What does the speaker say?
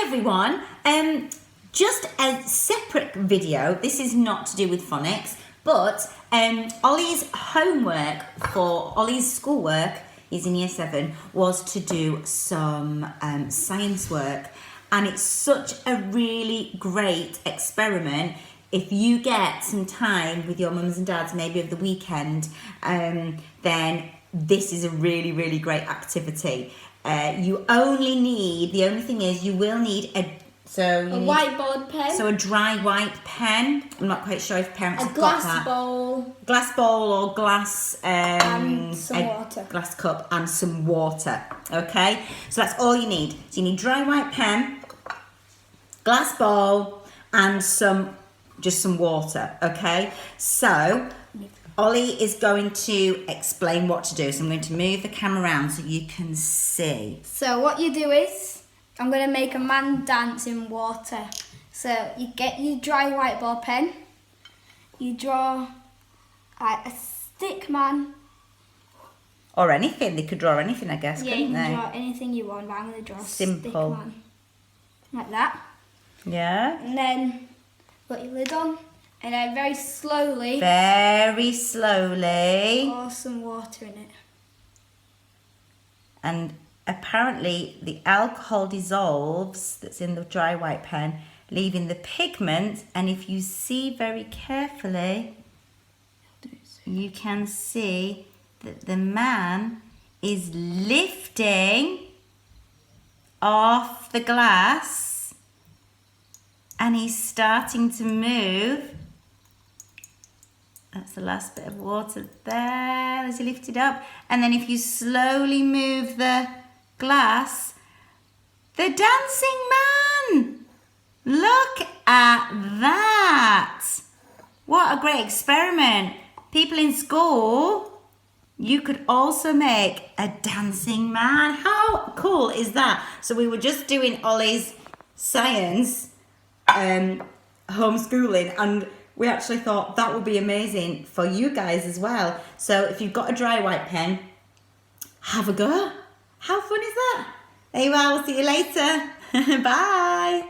everyone, just a separate video. This is not to do with phonics, but Ollie's homework for Ollie's schoolwork, he's in year 7, was to do some science work, and it's such a really great experiment. If you get some time with your mums and dads, maybe over the weekend, then this is a really, really great activity. You only need, the only thing is you will need a whiteboard pen. So a dry white pen. I'm not quite sure if parents have got that. Glass bowl or glass and some water. Glass cup and some water. Okay, so that's all you need. So you need dry white pen, glass bowl, and just some water. Okay, so Ollie is going to explain what to do. So I'm going to move the camera around so you can see. So what you do is, I'm going to make a man dance in water. So you get your dry whiteboard pen, you draw a stick man. Or anything, they could draw anything, I guess, yeah, couldn't they? Yeah, you can draw anything you want, but I'm going to draw a Simple. stick man. Like that. Yeah. And then put your lid on, and then very slowly pour some water in it. And apparently the alcohol dissolves that's in the dry white pen, leaving the pigment, and if you see very carefully, you can see that the man is lifting off the glass and he's starting to move. That's the last bit of water there as you lift it up. And then if you slowly move the glass, the dancing man! Look at that! What a great experiment. People in school, you could also make a dancing man. How cool is that? So we were just doing Ollie's science homeschooling, and we actually thought that would be amazing for you guys as well. So if you've got a dry white pen, have a go. How fun is that? There you are, we'll see you later. Bye.